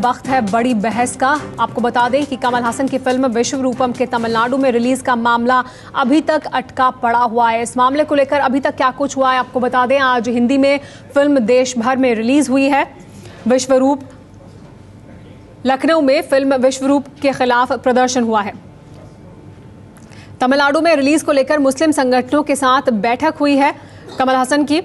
वक्त है बड़ी बहस का। आपको बता दें कि कमल हासन की फिल्म विश्वरूपम के तमिलनाडु में रिलीज का मामला अभी तक अटका पड़ा हुआ है। इस मामले को लेकर अभी तक क्या कुछ हुआ है आपको बता दें। आज हिंदी में फिल्म देश भर में रिलीज हुई है। विश्वरूप लखनऊ में फिल्म विश्वरूप के खिलाफ प्रदर्शन हुआ है। तमिलनाडु में रिलीज को लेकर मुस्लिम संगठनों के साथ बैठक हुई है कमल हासन की।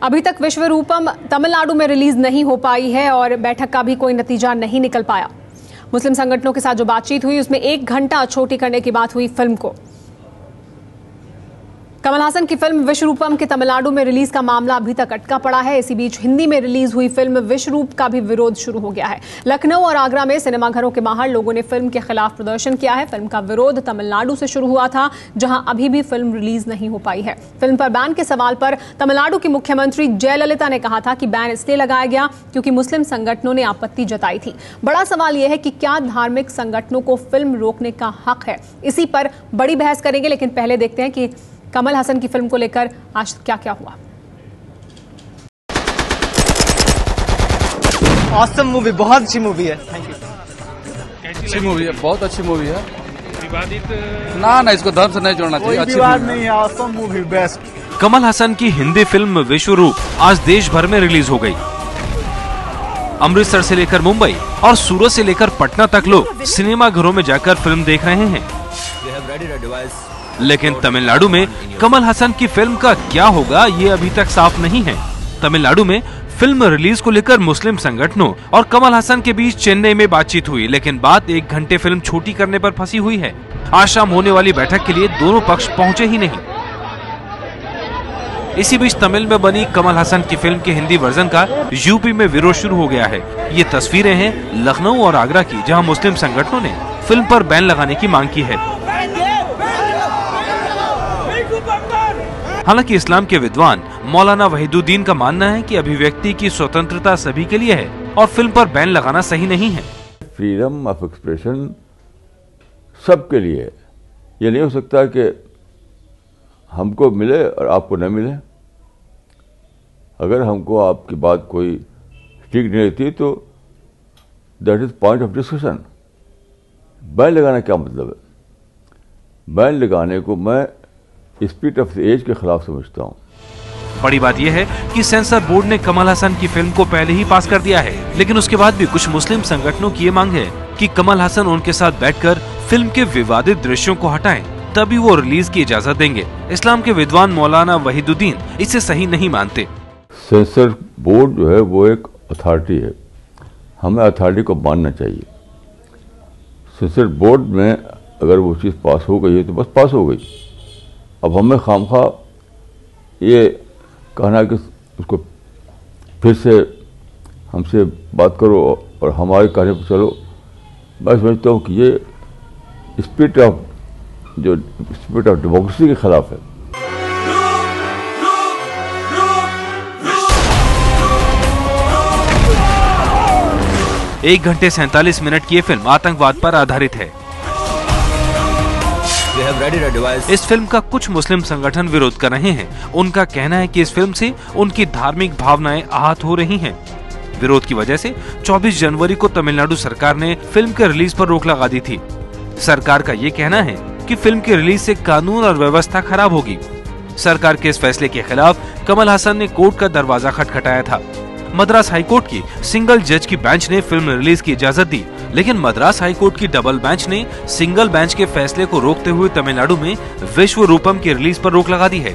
अभी तक विश्वरूपम तमिलनाडु में रिलीज नहीं हो पाई है और बैठक का भी कोई नतीजा नहीं निकल पाया। मुस्लिम संगठनों के साथ जो बातचीत हुई उसमें 1 घंटा छोटी करने की बात हुई फिल्म को। कमल हासन की फिल्म विश्वरूपम के तमिलनाडु में रिलीज का मामला अभी तक अटका पड़ा है। इसी बीच हिंदी में रिलीज हुई फिल्म विश्वरूप का भी विरोध शुरू हो गया है। लखनऊ और आगरा में सिनेमाघरों के बाहर लोगों ने फिल्म के खिलाफ प्रदर्शन किया है। फिल्म का विरोध तमिलनाडु से शुरू हुआ था, जहां अभी भी फिल्म रिलीज नहीं हो पाई है। फिल्म पर बैन के सवाल पर तमिलनाडु की मुख्यमंत्री जयललिता ने कहा था कि बैन इसलिए लगाया गया क्योंकि मुस्लिम संगठनों ने आपत्ति जताई थी। बड़ा सवाल यह है कि क्या धार्मिक संगठनों को फिल्म रोकने का हक है। इसी पर बड़ी बहस करेंगे, लेकिन पहले देखते हैं कि कमल हासन की फिल्म को लेकर आज क्या क्या हुआ। ऑसम मूवी, बहुत अच्छी मूवी है। Thank you. अच्छी मूवी है, बहुत अच्छी मूवी है। विवादित ना इसको धर्म से नहीं जोड़ना चाहिए। कोई विवाद नहीं है, awesome movie best. Kamal Haasan की हिंदी फिल्म विश्वरूप आज देश भर में रिलीज हो गई। अमृतसर से लेकर मुंबई और सूरत से लेकर पटना तक लोग सिनेमा घरों में जाकर फिल्म देख रहे हैं। लेकिन तमिलनाडु में कमल हासन की फिल्म का क्या होगा ये अभी तक साफ नहीं है। तमिलनाडु में फिल्म रिलीज को लेकर मुस्लिम संगठनों और कमल हासन के बीच चेन्नई में बातचीत हुई, लेकिन बात 1 घंटे फिल्म छोटी करने पर फंसी हुई है। आज शाम होने वाली बैठक के लिए दोनों पक्ष पहुंचे ही नहीं। इसी बीच तमिल में बनी कमल हासन की फिल्म के हिंदी वर्जन का यूपी में विरोध शुरू हो गया है। ये तस्वीरें हैं लखनऊ और आगरा की, जहां मुस्लिम संगठनों ने फिल्म पर बैन लगाने की मांग की है। हालांकि इस्लाम के विद्वान मौलाना वहीदुद्दीन का मानना है कि अभिव्यक्ति की स्वतंत्रता सभी के लिए है और फिल्म पर बैन लगाना सही नहीं है। फ्रीडम ऑफ एक्सप्रेशन सबके लिए है। ये नहीं हो सकता कि हमको मिले और आपको न मिले। अगर हमको आपकी बात कोई ठीक नहीं लगती तो that is point of discussion. Ban लगाना क्या मतलब है? बैन लगाने को मैं स्पिरिट ऑफ द एज के खिलाफ समझता हूँ। बड़ी बात यह है कि सेंसर बोर्ड ने कमल हासन की फिल्म को पहले ही पास कर दिया है, लेकिन उसके बाद भी कुछ मुस्लिम संगठनों की ये मांग है कि कमल हासन उनके साथ बैठकर फिल्म के विवादित दृश्यों को हटाएं, तभी वो रिलीज की इजाजत देंगे। इस्लाम के विद्वान मौलाना वहीदुद्दीन इसे सही नहीं मानते। सेंसर बोर्ड जो है वो एक अथॉरिटी है, हमें अथॉरिटी को मानना चाहिए। सेंसर बोर्ड में अगर वो चीज़ पास हो गई है तो बस पास हो गई। अब हमें खामखा ये कहना कि उसको फिर से हमसे बात करो और हमारे कहने पर चलो, मैं समझता हूँ कि ये स्पिरिट ऑफ डेमोक्रेसी के खिलाफ है। एक घंटे 47 मिनट की ये फिल्म आतंकवाद पर आधारित है। इस फिल्म का कुछ मुस्लिम संगठन विरोध कर रहे हैं। उनका कहना है कि इस फिल्म से उनकी धार्मिक भावनाएं आहत हो रही हैं। विरोध की वजह से 24 जनवरी को तमिलनाडु सरकार ने फिल्म के रिलीज पर रोक लगा दी थी। सरकार का ये कहना है कि फिल्म के रिलीज से कानून और व्यवस्था खराब होगी। सरकार के इस फैसले के खिलाफ कमल हासन ने कोर्ट का दरवाजा खटखटाया था। मद्रास हाईकोर्ट की सिंगल जज की बेंच ने फिल्म रिलीज की इजाजत दी, लेकिन मद्रास हाईकोर्ट की डबल बेंच ने सिंगल बेंच के फैसले को रोकते हुए तमिलनाडु में विश्वरूपम की रिलीज पर रोक लगा दी है।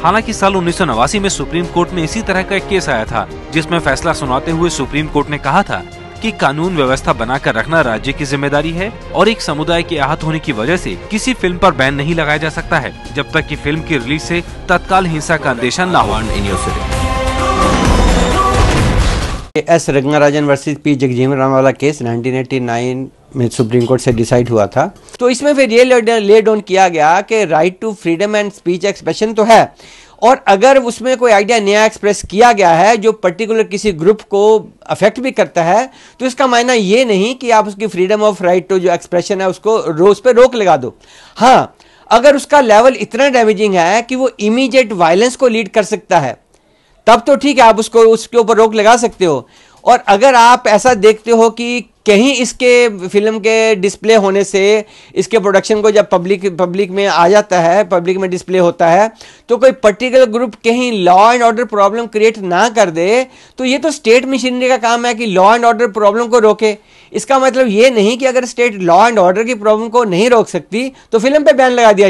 हालांकि साल 1989 में सुप्रीम कोर्ट में इसी तरह का एक केस आया था, जिसमें फैसला सुनाते हुए सुप्रीम कोर्ट ने कहा था कि कानून व्यवस्था बनाकर रखना राज्य की जिम्मेदारी है और एक समुदाय के आहत होने की वजह से किसी फिल्म पर बैन नहीं लगाया जा सकता है, जब तक कि फिल्म की रिलीज से तत्काल हिंसा का अंदेशा न हो। S Rangarajan versus P Jagjivan Ram वाला केस 1989 में सुप्रीम कोर्ट से डिसाइड हुआ था। तो इसमें फिर ये ले डाउन किया गया कि right to freedom and speech expression तो है, और अगर उसमें कोई आइडिया नया एक्सप्रेस किया गया है जो पर्टिकुलर किसी ग्रुप को अफेक्ट भी करता है, तो इसका मायना ये नहीं कि आप उसकी फ्रीडम ऑफ राइट टू जो एक्सप्रेशन है उसको उस पर रोक लगा दो। हाँ, अगर उसका लेवल इतना डैमेजिंग है कि वो इमीडिएट वायलेंस को लीड कर सकता है, तब तो ठीक है, आप उसको उसके ऊपर रोक लगा सकते हो। और अगर आप ऐसा देखते हो कि कहीं इसके फिल्म के डिस्प्ले होने से इसके प्रोडक्शन को जब पब्लिक में आ जाता है, पब्लिक में डिस्प्ले होता है, तो कोई पर्टिकुलर ग्रुप कहीं law and order problem create ना कर दे, तो ये तो स्टेट मशीनरी का काम है कि लॉ एंड ऑर्डर प्रॉब्लम को रोके। इसका मतलब ये नहीं कि अगर स्टेट लॉ एंड ऑर्डर की प्रॉब्लम को नहीं रोक सकती तो फिल्म पे बैन लगा दिया।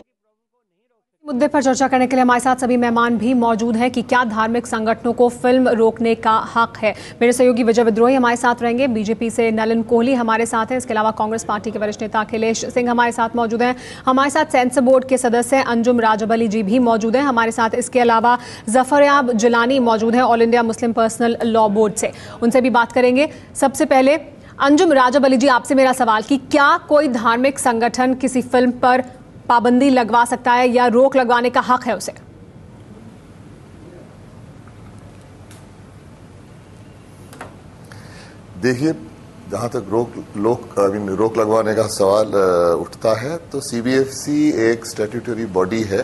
मुद्दे पर चर्चा करने के लिए हमारे साथ सभी मेहमान भी मौजूद हैं कि क्या धार्मिक संगठनों को फिल्म रोकने का हक है। मेरे सहयोगी विजय विद्रोही हमारे साथ रहेंगे, बीजेपी से नलिन कोहली हमारे साथ हैं, इसके अलावा कांग्रेस पार्टी के वरिष्ठ नेता अखिलेश सिंह हमारे साथ मौजूद हैं, हमारे साथ सेंसर बोर्ड के सदस्य अंजुम राजबली जी भी मौजूद हैं हमारे साथ, इसके अलावा जफरयाब जिलानी मौजूद हैं all India Muslim personal law board से, उनसे भी बात करेंगे। सबसे पहले अंजुम राजबली जी, आपसे मेरा सवाल कि क्या कोई धार्मिक संगठन किसी फिल्म पर पाबंदी लगवा सकता है या रोक लगवाने का हक है उसे? देखिए, जहां तक रोक लगवाने का सवाल उठता है तो सीबीएफसी एक स्टैट्यूटरी बॉडी है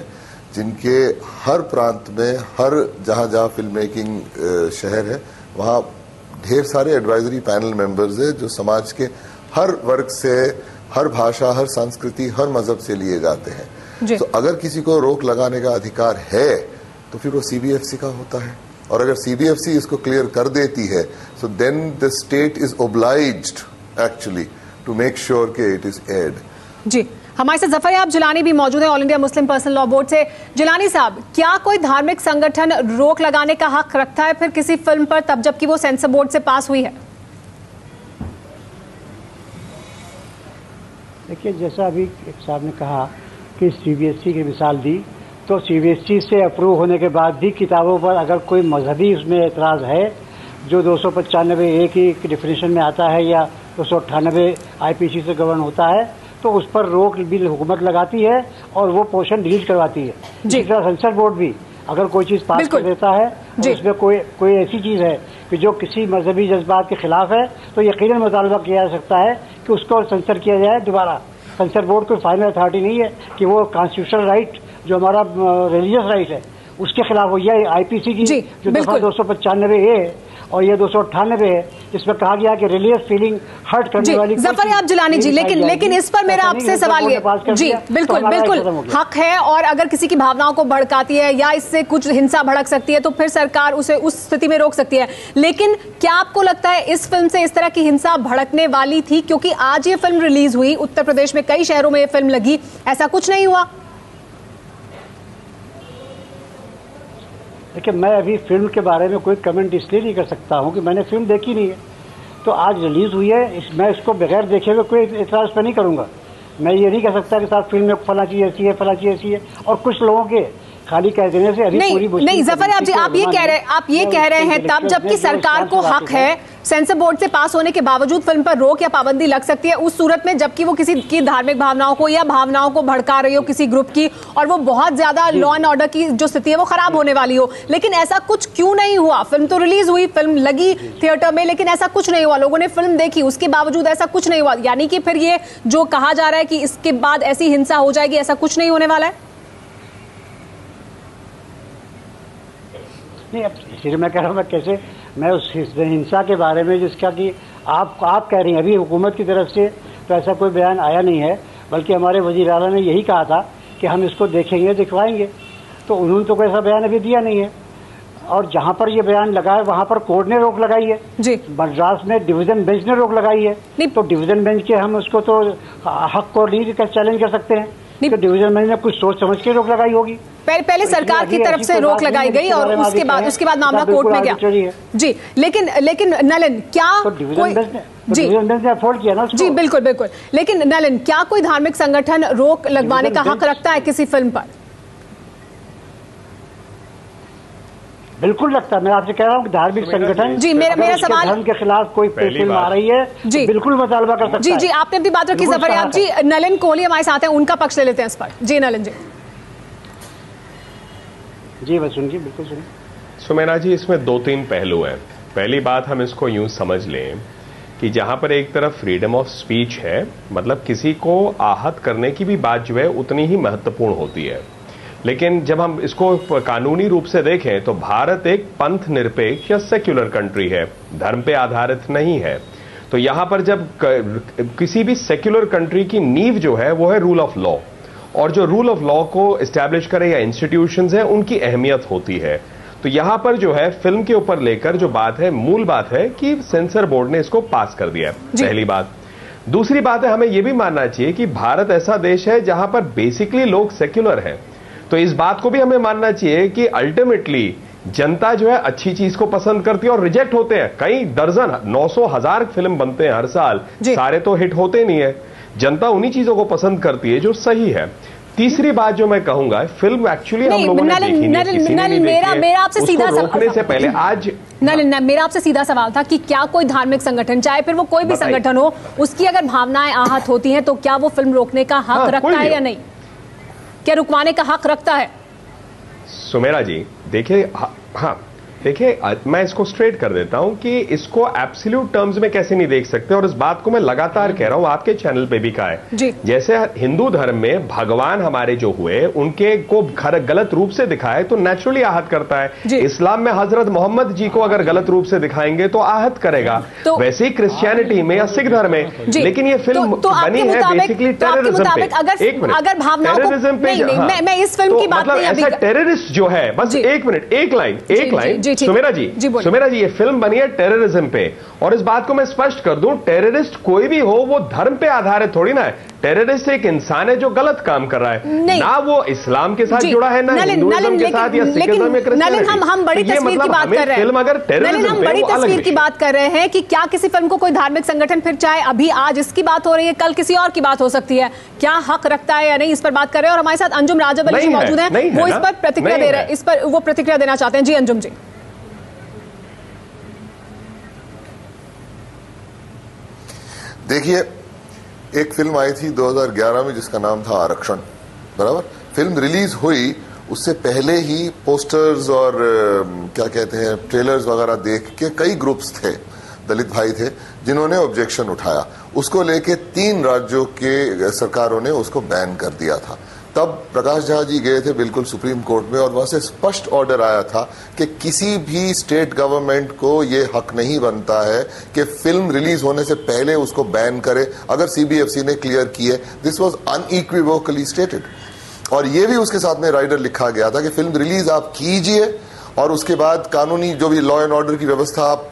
जिनके हर प्रांत में, हर जहां फिल्म मेकिंग शहर है, वहां ढेर सारे एडवाइजरी पैनल मेंबर्स है जो समाज के हर वर्ग से, हर भाषा, हर संस्कृति, हर मजहब से लिए जाते हैं। तो अगर किसी को रोक लगाने का अधिकार है तो फिर वो सीबीएफसी का होता है, और अगर सीबीएफसी इसको क्लियर कर देती है so then the state is obliged actually to make sure कि इट इज एयर्ड। जी, हमारे साथ जफरयाब जिलानी भी मौजूद है All India Muslim personal law board से। जिलानी साहब, क्या कोई धार्मिक संगठन रोक लगाने का हक रखता है फिर किसी फिल्म पर, तब जबकि वो सेंसर बोर्ड से पास हुई है? देखिए, जैसा अभी एक साहब ने कहा कि सीबीएसई की मिसाल दी, तो सीबीएसई से अप्रूव होने के बाद भी किताबों पर अगर कोई मजहबी उसमें एतराज़ है जो 295(a) की डिफिनेशन में आता है या 298 आईपीसी से गवर्न होता है, तो उस पर रोक भी हुकूमत लगाती है और वो पोर्शन डिलीट करवाती है। इसी तरह सेंसर बोर्ड भी अगर कोई चीज़ पास कर देता है तो उसमें कोई ऐसी चीज़ है कि जो किसी मजहबी जज्बात के खिलाफ है तो यकीनन मुतालबा किया जा सकता है कि उसको सेंसर किया जाए दोबारा। सेंसर बोर्ड कोई फाइनल अथॉरिटी नहीं है कि वो कॉन्स्टिट्यूशनल राइट जो हमारा रिलीजियस राइट है उसके खिलाफ हो। यह आईपीसी की जो दफा 295(a) और ये 298 है जिसमें कहा गया कि रिलीजियस फीलिंग हर्ट करने वाली। जफरयाब जिलानी जी, लेकिन इस पर मेरा आपसे सवाल ये, जी बिल्कुल हक है, और अगर किसी की भावनाओं को भड़काती है या इससे कुछ हिंसा भड़क सकती है तो फिर सरकार उसे उस स्थिति में रोक सकती है। लेकिन क्या आपको लगता है इस फिल्म से इस तरह की हिंसा भड़कने वाली थी? क्योंकि आज ये फिल्म रिलीज हुई, उत्तर प्रदेश में कई शहरों में ये फिल्म लगी, ऐसा कुछ नहीं हुआ। देखिए, मैं अभी फिल्म के बारे में कोई कमेंट इसलिए नहीं कर सकता हूं कि मैंने फिल्म देखी नहीं है, तो आज रिलीज हुई है, मैं इसको बगैर देखे हुए कोई एतराज पर नहीं करूंगा। मैं ये नहीं कह सकता कि साहब फिल्म में फला चीज ऐसी है, फला चीज ऐसी है, और कुछ लोगों के खाली कह देने से अभी पूरी नहीं जफरयाब जी, आप ये कह रहे हैं तब जबकि सरकार को हक है सेंसर बोर्ड से पास होने के बावजूद फिल्म पर रोक या पाबंदी लग सकती है उस सूरत में जबकि वो किसी की धार्मिक भावनाओं को या भावनाओं को भड़का रही हो किसी ग्रुप की, और वो बहुत ज्यादा लॉ एंड ऑर्डर की जो स्थिति है वो खराब होने वाली हो। लेकिन ऐसा कुछ क्यों नहीं हुआ? फिल्म तो रिलीज हुई, फिल्म लगी थिएटर में, लेकिन ऐसा कुछ नहीं हुआ, लोगों ने फिल्म देखी, उसके बावजूद ऐसा कुछ नहीं हुआ। यानी कि फिर ये जो कहा जा रहा है कि इसके बाद ऐसी हिंसा हो जाएगी, ऐसा कुछ नहीं होने वाला है। नहीं, अब इसलिए मैं कह रहा हूँ, मैं उस हिंसा के बारे में जिसका कि आप कह रही हैं, अभी हुकूमत की तरफ से तो ऐसा कोई बयान आया नहीं है, बल्कि हमारे वज़ीर आला ने यही कहा था कि हम इसको देखेंगे, दिखवाएंगे, तो उन्होंने तो कोई ऐसा बयान अभी दिया नहीं है। और जहाँ पर ये बयान लगा है वहाँ पर कोर्ट ने रोक लगाई है जी, मद्रास में डिवीजन बेंच ने रोक लगाई है, तो डिवीजन बेंच के हम उसको तो हक को नहीं चैलेंज कर सकते हैं, तो डिवीजन बेंच ने कुछ सोच समझ के रोक लगाई होगी। पहले तो सरकार की तरफ से रोक लगाई गई और उसके बाद मामला कोर्ट में गया जी। लेकिन नलिन, क्या डिवीजन बेंच ने अफोर्ड किया ना उसको? जी बिल्कुल। लेकिन नलिन, क्या कोई धार्मिक संगठन रोक लगवाने का हक रखता है किसी फिल्म पर? बिल्कुल लगता है। मैं आपसे कह रहा हूँ कि धार्मिक संगठन जी, मेरा सवाल धर्म के खिलाफ कोई फिल्म आ रही है जी, बिल्कुल मुतालबा कर सकता है। जी, आपने अपनी बात रखी जफरयाब जी। नलिन कोहली हमारे साथ हैं, उनका पक्ष ले लेते हैं इस पर। जी नलिन जी। जी बस सुनिए, बिल्कुल सुनिए। सुमैना जी, इसमें 2-3 पहलू हैं। पहली बात, हम इसको यूं समझ लें कि जहां पर एक तरफ फ्रीडम ऑफ स्पीच है, मतलब किसी को आहत करने की भी बात जो है उतनी ही महत्वपूर्ण होती है। लेकिन जब हम इसको कानूनी रूप से देखें तो भारत एक पंथ निरपेक्ष या सेक्युलर कंट्री है, धर्म पे आधारित नहीं है। तो यहां पर जब किसी भी सेक्युलर कंट्री की नींव जो है वो है रूल ऑफ लॉ, और जो रूल ऑफ लॉ को एस्टैब्लिश करे या इंस्टीट्यूशंस है उनकी अहमियत होती है। तो यहां पर जो है फिल्म के ऊपर लेकर जो बात है, मूल बात है कि सेंसर बोर्ड ने इसको पास कर दिया है, पहली बात। दूसरी बात है, हमें यह भी मानना चाहिए कि भारत ऐसा देश है जहां पर बेसिकली लोग सेक्युलर हैं। तो इस बात को भी हमें मानना चाहिए कि अल्टीमेटली जनता जो है अच्छी चीज को पसंद करती है और रिजेक्ट होते हैं। कई दर्जन 900,000 फिल्म बनते हैं हर साल, सारे तो हिट होते नहीं है। जनता उन्हीं चीजों को पसंद करती है जो सही है। तीसरी बात जो मैं कहूंगा, फिल्म एक्चुअली हम लोगों ने देखी नहीं, किसी ने नहीं देखी। मेरा आपसे सीधा रोकने से पहले आज मेरा आपसे सीधा सवाल था कि क्या कोई धार्मिक संगठन, चाहे फिर वो कोई भी संगठन हो, उसकी अगर भावनाएं आहत होती हैं तो क्या वो फिल्म रोकने का हक रखता है या नहीं? क्या रुकवाने का हक रखता है? सुमेरा जी देखिए, हाँ देखिए, मैं इसको स्ट्रेट कर देता हूं कि इसको एब्सोल्यूट टर्म्स में कैसे नहीं देख सकते, और इस बात को मैं लगातार कह रहा हूं, आपके चैनल पे भी कहा है। जैसे हिंदू धर्म में भगवान हमारे जो हुए उनके को गलत रूप से दिखाए तो नेचुरली आहत करता है। इस्लाम में हजरत मोहम्मद जी को अगर गलत रूप से दिखाएंगे तो आहत करेगा, वैसे ही क्रिश्चियनिटी में या सिख धर्म में। लेकिन ये फिल्म बनी है बेसिकली टेररिज्म पे। एक मिनट, टेररिज्म पे मैं इस फिल्म की बात नहीं, ऐसा टेररिस्ट जो है, बस एक मिनट, एक लाइन सुमेरा जी, ये फिल्म बनी है टेररिज्म पे, और इस बात को मैं स्पष्ट कर दूं, टेररिस्ट कोई भी हो वो धर्म पे आधारित थोड़ी ना है। टेररिस्ट एक इंसान है जो गलत काम कर रहा है, ना वो इस्लाम के साथ जुड़ा है, ना हिंदुइज्म के साथ या सिखिज्म या क्रिश्चियनिटी। हम बड़ी तस्वीर की बात कर रहे हैं, फिल्म अगर टेररिज्म हम बड़ी तस्वीर की बात कर रहे हैं कि क्या किसी फिल्म को कोई धार्मिक संगठन, फिर चाहे अभी आज इसकी बात हो रही है, कल किसी और की बात हो सकती है, क्या हक रखता है या नहीं, इस पर बात कर रहे हैं। और हमारे साथ अंजुम राजब अली जी मौजूद हैं, वो इस पर प्रतिक्रिया दे रहे हैं, इस पर वो प्रतिक्रिया देना चाहते हैं। जी अंजुम जी। देखिए, एक फिल्म आई थी 2011 में जिसका नाम था आरक्षण, बराबर। फिल्म रिलीज हुई उससे पहले ही पोस्टर्स और क्या कहते हैं ट्रेलर्स वगैरह देख के कई ग्रुप्स थे, दलित भाई थे, जिन्होंने ऑब्जेक्शन उठाया। उसको लेके 3 राज्यों के सरकारों ने उसको बैन कर दिया था। तब प्रकाश झा जी गए थे बिल्कुल सुप्रीम कोर्ट में, और वहां से स्पष्ट ऑर्डर आया था कि किसी भी स्टेट गवर्नमेंट को ये हक नहीं बनता है कि फिल्म रिलीज होने से पहले उसको बैन करे, अगर सीबीएफसी ने क्लियर की है। दिस वाज अनइक्विवोकली स्टेटेड, और ये भी उसके साथ में राइडर लिखा गया था कि फिल्म रिलीज आप कीजिए और उसके बाद कानूनी जो भी लॉ एंड ऑर्डर की व्यवस्था आप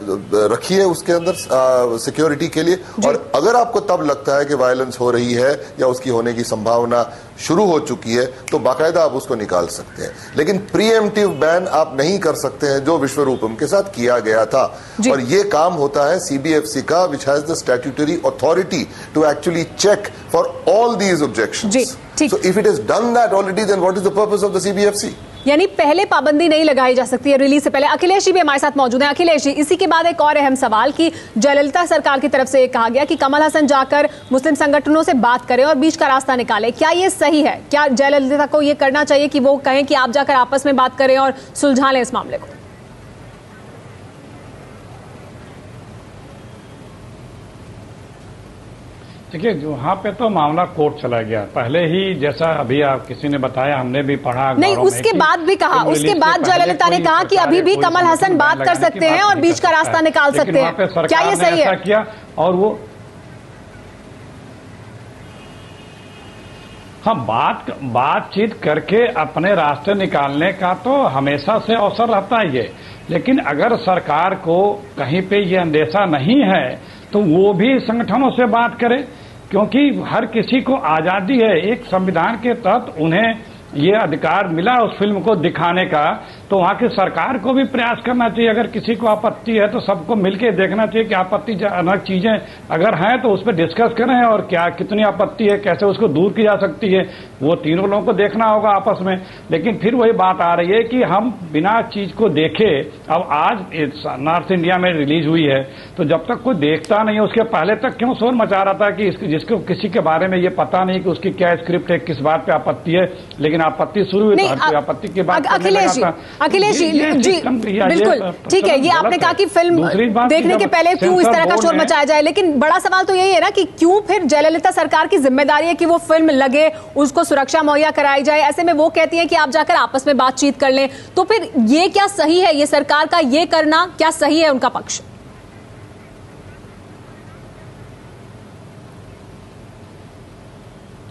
रखिए उसके अंदर सिक्योरिटी के लिए, और अगर आपको तब लगता है कि वायलेंस हो रही है या उसकी होने की संभावना शुरू हो चुकी है तो बाकायदा आप उसको निकाल सकते हैं। लेकिन प्रीएम्प्टिव बैन आप नहीं कर सकते हैं, जो विश्वरूपम के साथ किया गया था। और ये काम होता है सीबीएफसी का, which has the statutory authority to actually check for all these objections. So if it is done that already, then what is the purpose of the CBFC? यानी पहले पाबंदी नहीं लगाई जा सकती है रिलीज से पहले। अखिलेश जी भी हमारे साथ मौजूद हैं। अखिलेश जी, इसी के बाद एक और अहम सवाल कि जयललिता सरकार की तरफ से ये कहा गया कि कमल हसन जाकर मुस्लिम संगठनों से बात करें और बीच का रास्ता निकालें। क्या ये सही है? क्या जयललिता को ये करना चाहिए कि वो कहें कि आप जाकर आपस में बात करें और सुलझा लें इस मामले को? देखिए, वहाँ पे तो मामला कोर्ट चला गया पहले ही, जैसा अभी आप किसी ने बताया, हमने भी पढ़ा नहीं, उसके बाद भी कहा, उसके बाद जयललिता ने कहा कि अभी भी कमल हसन बात कर सकते हैं और बीच का रास्ता निकाल सकते हैं। क्या ये सही है? किया और वो बातचीत करके अपने रास्ते निकालने का तो हमेशा से अवसर रहता ही है, लेकिन अगर सरकार को कहीं पे ये अंदेशा नहीं है तो वो भी संगठनों से बात करे, क्योंकि हर किसी को आजादी है। एक संविधान के तहत उन्हें ये अधिकार मिला उस फिल्म को दिखाने का, तो वहां की सरकार को भी प्रयास करना चाहिए। अगर किसी को आपत्ति है तो सबको मिलकर देखना चाहिए कि आपत्तिजनक चीजें अगर हैं तो उस पर डिस्कस करें, और क्या कितनी आपत्ति है, कैसे उसको दूर की जा सकती है, वो तीनों लोगों को देखना होगा आपस में। लेकिन फिर वही बात आ रही है कि हम बिना चीज को देखे, अब आज नॉर्थ इंडिया में रिलीज हुई है तो जब तक कोई देखता नहीं है उसके पहले तक क्यों शोर मचा रहा था कि जिसको किसी के बारे में ये पता नहीं कि उसकी क्या स्क्रिप्ट है, किस बात पे आपत्ति है, लेकिन आपत्ति शुरू हुई तो हर कोई आपत्ति की बात करने लगा था। अखिलेश जी बिल्कुल ठीक है, ये आपने कहा कि फिल्म देखने के पहले क्यों इस तरह का शोर मचाया जाए, लेकिन बड़ा सवाल तो यही है ना कि क्यों फिर जयललिता सरकार की जिम्मेदारी है कि वो फिल्म लगे, उसको सुरक्षा मुहैया कराई जाए। ऐसे में वो कहती है कि आप जाकर आपस में बातचीत कर लें, तो फिर ये क्या सही है, ये सरकार का ये करना क्या सही है उनका पक्ष?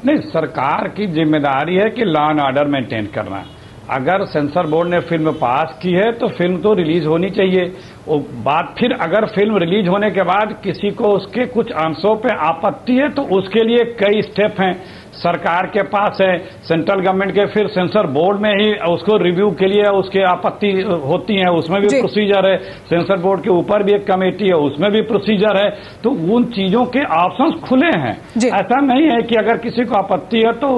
नहीं, सरकार की जिम्मेदारी है कि लॉ एंड ऑर्डर मेंटेन करना। अगर सेंसर बोर्ड ने फिल्म पास की है तो फिल्म तो रिलीज होनी चाहिए। वो बात फिर अगर फिल्म रिलीज होने के बाद किसी को उसके कुछ अंशों पे आपत्ति है तो उसके लिए कई स्टेप हैं, सरकार के पास है, सेंट्रल गवर्नमेंट के फिर सेंसर बोर्ड में ही उसको रिव्यू के लिए उसके आपत्ति होती है, उसमें भी प्रोसीजर है, सेंसर बोर्ड के ऊपर भी एक कमेटी है, उसमें भी प्रोसीजर है। तो उन चीजों के ऑप्शंस खुले हैं। ऐसा नहीं है कि अगर किसी को आपत्ति है तो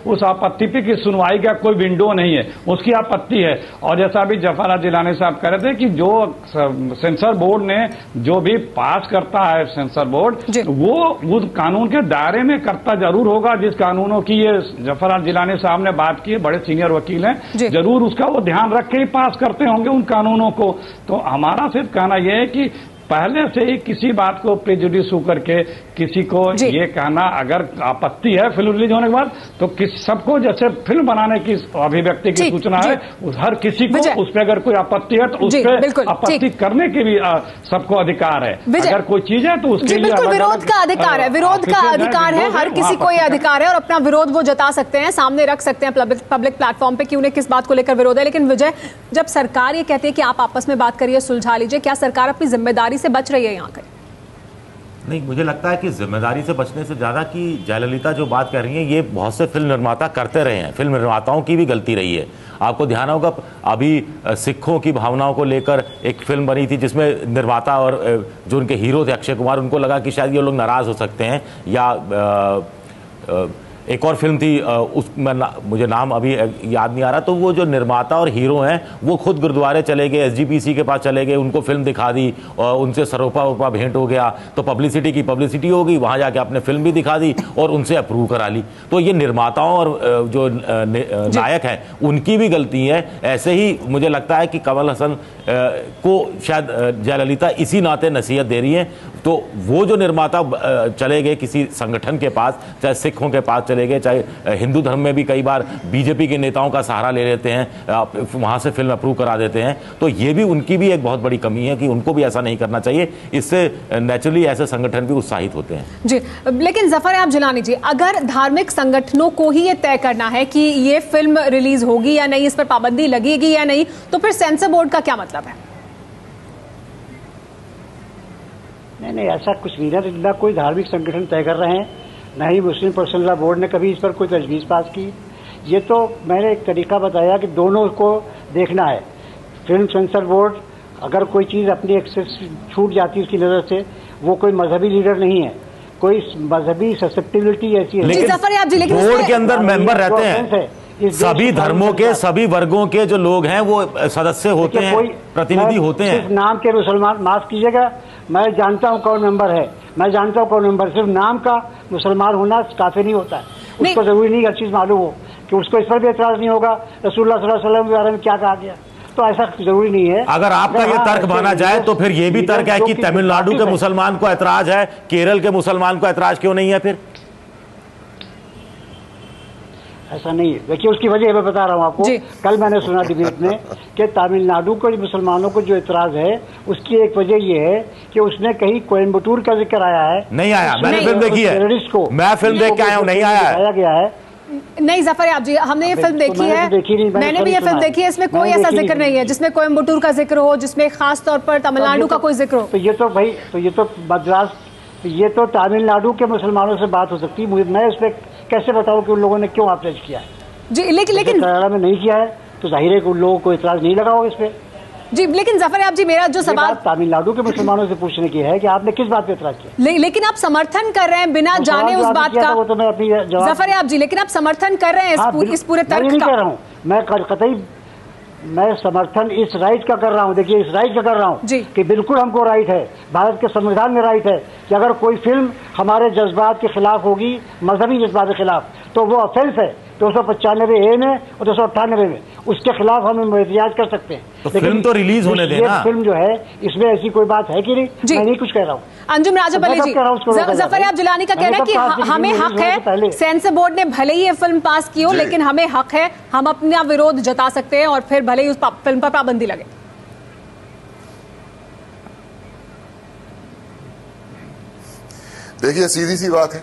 उस आपत्ति पे की सुनवाई का कोई विंडो नहीं है, उसकी आपत्ति है। और जैसा अभी जफर जिलानी साहब कह रहे थे कि जो सेंसर बोर्ड ने जो भी पास करता है सेंसर बोर्ड, वो उस कानून के दायरे में करता जरूर होगा। जिस कानूनों की ये जफर जिलानी साहब ने बात की है, बड़े सीनियर वकील हैं, जरूर उसका वो ध्यान रख के ही पास करते होंगे उन कानूनों को। तो हमारा सिर्फ कहना यह है कि पहले से ही किसी बात को प्रेजुडिस होकर के किसी को ये कहना, अगर आपत्ति है फिल्म रिलीज होने के बाद तो सबको जैसे फिल्म बनाने की अभिव्यक्ति की सूचना है, हर किसी को उस पर अगर कोई आपत्ति है तो उस पर आपत्ति करने के भी सबको अधिकार है। अगर कोई चीज है तो उसके लिए विरोध का अधिकार है, विरोध का अधिकार है, हर किसी को यह अधिकार है और अपना विरोध वो जता सकते हैं, सामने रख सकते हैं पब्लिक प्लेटफॉर्म पे कि उन्हें किस बात को लेकर विरोध है। लेकिन विजय, जब सरकार ये कहती है कि आप आपस में बात करिए, सुलझा लीजिए, क्या सरकार अपनी जिम्मेदारी से बच रही है यहाँ कहीं? नहीं, मुझे लगता है कि जिम्मेदारी से बचने से ज़्यादा कि जयललिता जो बात कर रही हैं ये बहुत से फिल्म निर्माता करते रहे हैं, फिल्म निर्माताओं की भी गलती रही है। आपको ध्यान होगा अभी सिखों की भावनाओं को लेकर एक फिल्म बनी थी जिसमें निर्माता और जो उनके हीरो थे अक्षय कुमार, उनको लगा कि शायद ये लोग नाराज़ हो सकते हैं, या एक और फिल्म थी मुझे नाम अभी याद नहीं आ रहा। तो वो जो निर्माता और हीरो हैं वो खुद गुरुद्वारे चले गए, एसजीपीसी के पास चले गए, उनको फिल्म दिखा दी और उनसे सरोपा वोपा भेंट हो गया, तो पब्लिसिटी की पब्लिसिटी हो गई, वहाँ जाके आपने फिल्म भी दिखा दी और उनसे अप्रूव करा ली। तो ये निर्माताओं और जो नायक हैं उनकी भी गलती है। ऐसे ही मुझे लगता है कि कमल हसन को शायद जयललिता इसी नाते नसीहत दे रही है। तो वो जो निर्माता चले गए किसी संगठन के पास, चाहे सिखों के पास चले गए, चाहे हिंदू धर्म में भी कई बार बीजेपी के नेताओं का सहारा ले लेते हैं, वहां से फिल्म अप्रूव करा देते हैं, तो ये भी उनकी भी एक बहुत बड़ी कमी है कि उनको भी ऐसा नहीं करना चाहिए। इससे नेचुरली ऐसे संगठन भी उत्साहित होते हैं। जी, लेकिन जफर आप जिलानी जी, अगर धार्मिक संगठनों को ही ये तय करना है कि ये फिल्म रिलीज होगी या नहीं, इस पर पाबंदी लगेगी या नहीं, तो फिर सेंसर बोर्ड का क्या मतलब है? नहीं, ऐसा कुछ नहीं, ना कोई धार्मिक संगठन तय कर रहे हैं, न ही मुस्लिम पर्सनल लॉ बोर्ड ने कभी इस पर कोई तजवीज़ पास की। ये तो मैंने एक तरीका बताया कि दोनों को देखना है। फिल्म सेंसर बोर्ड अगर कोई चीज़ अपनी एक्सेस छूट जाती है उसकी नज़र से, वो कोई मजहबी लीडर नहीं है, कोई मजहबी ससेप्टिबिलिटी ऐसी है। लेकिन बोर्ड के अंदर मेंबर रहते हैं, सभी धर्मों के सभी वर्गों के जो लोग हैं वो सदस्य होते हैं, प्रतिनिधि होते हैं। सिर्फ नाम के मुसलमान, माफ कीजिएगा, मैं जानता हूं कौन मेंबर है, मैं जानता हूं कौन मेंबर, सिर्फ नाम का मुसलमान होना काफी नहीं होता है। उसको जरूरी नहीं हर चीज मालूम हो कि उसको इस पर भी एतराज नहीं होगा रसूलुल्लाह सल्लल्लाहु अलैहि वसल्लम के बारे में क्या कहा गया, तो ऐसा जरूरी नहीं है। अगर आपका ये तर्क माना जाए तो फिर ये भी तर्क है कि तमिलनाडु के मुसलमान को ऐतराज है, केरल के मुसलमान को ऐतराज क्यों नहीं है? फिर ऐसा नहीं है। देखिए उसकी वजह मैं बता रहा हूँ आपको। कल मैंने सुना डिबेट में कि तमिलनाडु को मुसलमानों को जो इतराज है उसकी एक वजह ये है कि उसने कहीं कोयम्बटूर का जिक्र आया है। नहीं आया, मैंने फिल्म देखी है, मैं फिल्म देख के आया हूँ, नहीं आया गया है। नहीं जफर आप जी, हमने ये फिल्म देखी है, मैंने भी ये फिल्म देखी है, इसमें कोई ऐसा जिक्र नहीं है जिसमें कोयम्बटूर का जिक्र हो, जिसमें खास तौर पर तमिलनाडु का कोई जिक्र हो। तो ये तो भाई, तो ये तो मद्रास, ये तो तमिलनाडु के मुसलमानों से बात हो सकती है। मुझे मैं उस पर कैसे बताऊं कि उन लोगों ने क्यों आप्रेज किया है जी। लेकिन केरला में नहीं किया है तो जाहिर है कि उन लोगों को इतराज नहीं लगा होगा इस पे जी। लेकिन जफर आप जी, मेरा जो सवाल तमिलनाडु के मुसलमानों से पूछने की है कि आपने किस बात पे इतराज किया। लेकिन आप समर्थन कर रहे हैं बिना जाने उस बात का, वो तो मैं अपनी जफर आप जी, लेकिन आप समर्थन कर रहे हैं इस पूरे तर्क का। नहीं कर रहा हूँ मैं, कतई मैं समर्थन इस राइट का कर रहा हूँ। देखिए इस राइट का कर रहा हूँ कि बिल्कुल हमको राइट है, भारत के संविधान में राइट है कि अगर कोई फिल्म हमारे जज्बात के खिलाफ होगी, मजहबी जज्बात के खिलाफ, तो वो ऑफेंस है, 295A में और 298 में, उसके खिलाफ हम एहतिजाज कर सकते हैं। तो फिल्म तो रिलीज होने देना। फिल्म जो है इसमें ऐसी कोई बात है कि नहीं, मैं नहीं कुछ कह रहा हूँ। अंजुम राजब अली जी, जफरयाब जिलानी का कहना है कि हमें हक है, सेंसर बोर्ड ने भले ही ये फिल्म पास की हो लेकिन हमें हक है, हम अपना विरोध जता सकते हैं और फिर भले ही उस फिल्म पर पाबंदी लगे। देखिए सीधी सी बात है,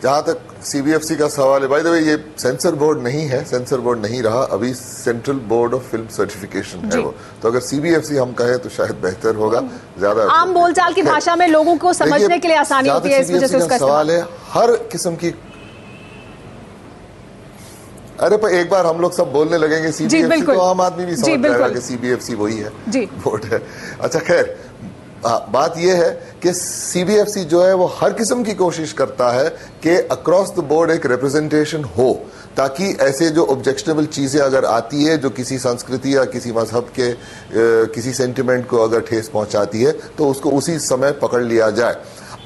जहां तक सीबीएफसी का सवाल है, बाय द वे ये सेंसर बोर्ड नहीं है, सेंसर बोर्ड नहीं रहा, अभी central board of film certification है वो। तो अगर सीबीएफसी हम कहें तो शायद बेहतर होगा, ज्यादा आम बोलचाल की भाषा में लोगों को समझने के लिए आसानी होती है, इस वजह से उसका सवाल है। हर किस्म की, अरे पर एक बार हम लोग सब बोलने लगेंगे सीबीएफसी तो आम आदमी भी समझ जाएगा कि सीबीएफसी वही है, बोर्ड है। अच्छा खैर, बात यह है कि सीबीएफसी जो है वो हर किस्म की कोशिश करता है कि अक्रॉस द बोर्ड एक रिप्रेजेंटेशन हो, ताकि ऐसे जो ऑब्जेक्शनेबल चीजें अगर आती है जो किसी संस्कृति या किसी मजहब के किसी सेंटिमेंट को अगर ठेस पहुंचाती है तो उसको उसी समय पकड़ लिया जाए।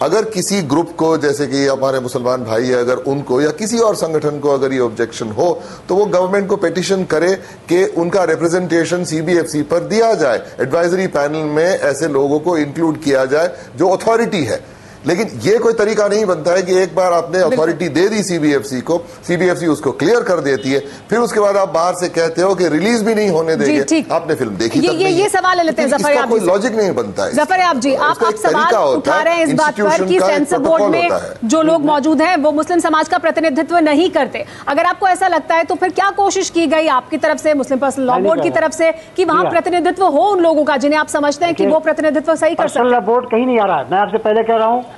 अगर किसी ग्रुप को, जैसे कि हमारे मुसलमान भाई है, अगर उनको या किसी और संगठन को अगर ये ऑब्जेक्शन हो तो वो गवर्नमेंट को पिटीशन करे कि उनका रिप्रेजेंटेशन सीबीएफसी पर दिया जाए, एडवाइजरी पैनल में ऐसे लोगों को इंक्लूड किया जाए जो अथॉरिटी है। लेकिन ये कोई तरीका नहीं बनता है कि एक बार आपने अथॉरिटी दे दी सीबीएफसी को, सीबीएफसी उसको क्लियर कर देती है, फिर उसके बाद आप बाहर से कहते हो कि रिलीज भी नहीं होने देंगे, आपने फिल्म देखी तक नहीं। ये सवाल लेते हैं जफरयाब जी, कोई लॉजिक नहीं बनता है। जफरयाब जी, आप सवाल उठा रहे हैं इस बात पर कि सेंसर बोर्ड में जो लोग मौजूद हैं वो मुस्लिम समाज का प्रतिनिधित्व नहीं करते। अगर आपको ऐसा लगता है तो फिर क्या कोशिश की गई आपकी तरफ से, मुस्लिम पर्सनल लॉ बोर्ड की तरफ से, कि वहां प्रतिनिधित्व हो उन लोगों का जिन्हें आप समझते हैं कि वो प्रतिनिधित्व सही कर सकते हैं? बोर्ड कहीं नहीं आ रहा है, मैं आपसे पहले कह रहा हूँ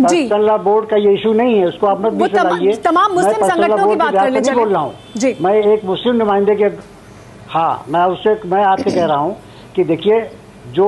जी, बोर्ड का ये इशू नहीं है, उसको आप मत भी तमाम मुस्लिम संगठनों की बात करने चले। बोल रहा हूँ जी, मैं एक मुस्लिम नुमाइंदे के, हाँ मैं आपसे कह रहा हूँ कि देखिए, जो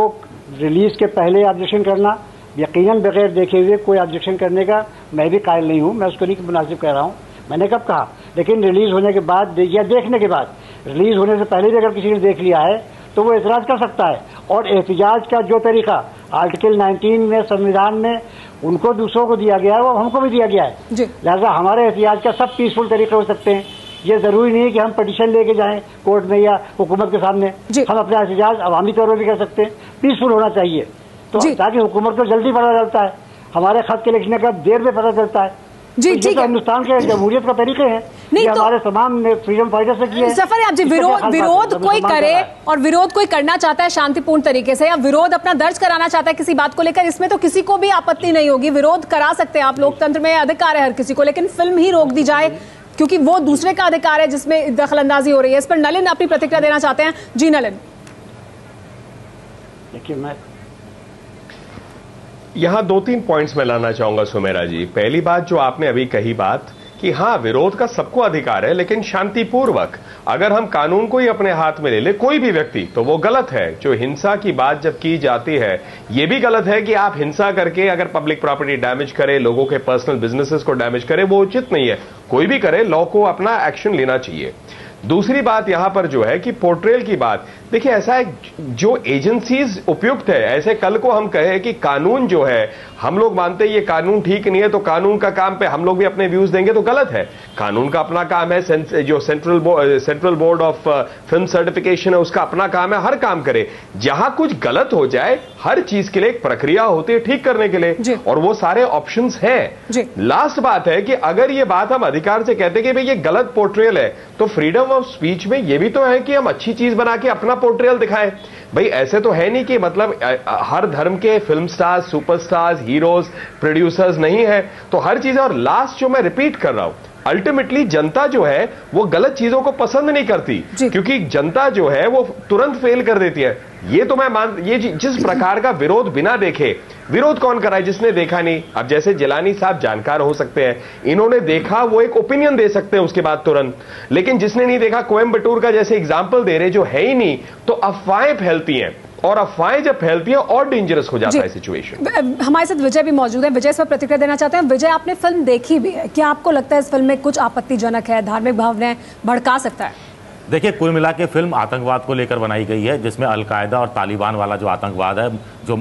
रिलीज के पहले ऑब्जेक्शन करना, यकीनन बगैर देखे हुए कोई ऑब्जेक्शन करने का मैं भी कायल नहीं हूँ, मैं उसको नहीं मुनासिब कह रहा हूँ। मैंने कब कहा, लेकिन रिलीज होने के बाद या देखने के बाद, रिलीज होने से पहले भी अगर किसी ने देख लिया है तो वो एतराज कर सकता है। और एहतिजाज का जो तरीका आर्टिकल 19 में संविधान में उनको दूसरों को दिया गया है वो हमको भी दिया गया है, लिहाजा हमारे एहतिजाज का सब पीसफुल तरीके हो सकते हैं। ये जरूरी नहीं है कि हम पिटीशन लेके जाएं कोर्ट में या हुकूमत के सामने, हम अपना एहतिजाज अवामी तौर पर भी कर सकते हैं, पीसफुल होना चाहिए, तो ताकि हुकूमत को जल्दी पता चलता है, हमारे खत के लिखने का देर में पता चलता है। जी ठीक है, हिंदुस्तान के जमहूरियत का तरीके हैं, नहीं तो हमारे तमाम फ्रीडम फाइटर्स से किए। जफरयाब जी, विरोध कोई करे और विरोध कोई करना चाहता है शांतिपूर्ण तरीके से, या विरोध अपना दर्ज कराना चाहता है किसी बात को लेकर, इसमें तो किसी को भी आपत्ति नहीं होगी, विरोध करा सकते हैं आप, लोकतंत्र में अधिकार है हर किसी को। लेकिन फिल्म ही रोक दी जाए क्योंकि वो दूसरे का अधिकार है जिसमें दखलंदाजी हो रही है, इस पर नलिन अपनी प्रतिक्रिया देना चाहते हैं। जी नलिन। देखिए, मैं यहां 2-3 पॉइंट्स में लाना चाहूंगा सुमेरा जी। पहली बात जो आपने अभी कही बात कि हाँ, विरोध का सबको अधिकार है, लेकिन शांतिपूर्वक। अगर हम कानून को ही अपने हाथ में ले ले कोई भी व्यक्ति, तो वो गलत है। जो हिंसा की बात जब की जाती है, ये भी गलत है कि आप हिंसा करके अगर पब्लिक प्रॉपर्टी डैमेज करे, लोगों के पर्सनल बिजनेसेस को डैमेज करे, वो उचित नहीं है। कोई भी करे, लॉ को अपना एक्शन लेना चाहिए। दूसरी बात यहां पर जो है कि पोर्ट्रेल की बात, देखिए ऐसा है जो एजेंसीज उपयुक्त है, ऐसे कल को हम कहे कि कानून जो है, हम लोग मानते हैं ये कानून ठीक नहीं है तो कानून का काम पे हम लोग भी अपने व्यूज देंगे तो गलत है। कानून का अपना काम है, जो central board of film certification है उसका अपना काम है, हर काम करे। जहां कुछ गलत हो जाए, हर चीज के लिए एक प्रक्रिया होती है ठीक करने के लिए, और वो सारे ऑप्शंस हैं। लास्ट बात है कि अगर ये बात हम अधिकार से कहते हैं कि भाई ये गलत पोर्ट्रेल है, तो फ्रीडम ऑफ स्पीच में ये भी तो है कि हम अच्छी चीज बना के अपना पोर्ट्रेल दिखाएं। भाई ऐसे तो है नहीं कि मतलब हर धर्म के film stars, superstars, heroes, producers नहीं है, तो हर चीज। और लास्ट जो मैं रिपीट कर रहा हूं, अल्टीमेटली जनता जो है वो गलत चीजों को पसंद नहीं करती, क्योंकि जनता जो है वो तुरंत फेल कर देती है। ये तो मैं ये जिस प्रकार का विरोध बिना देखे, विरोध कौन कराए? जिसने देखा नहीं। अब जैसे जिलानी साहब जानकार हो सकते हैं, इन्होंने देखा, वो एक ओपिनियन दे सकते हैं उसके बाद तुरंत, लेकिन जिसने नहीं देखा, कोयम्बटूर का जैसे एग्जाम्पल दे रहे, जो है ही नहीं, तो अफवाहें फैलती हैं, और अफवाहें जब फैलती है और डेंजरस हो जाता है सिचुएशन। हमारे साथ विजय भी मौजूद है, विजय इस पर प्रतिक्रिया देना चाहते हैं। विजय, आपने फिल्म देखी भी है, क्या आपको लगता है इस फिल्म में कुछ आपत्तिजनक है, धार्मिक भावनाएं भड़का सकता है? देखिए, कुल मिला के फिल्म आतंकवाद को लेकर बनाई गई है, जिसमें अलकायदा और तालिबान वाला जो आतंकवाद है जो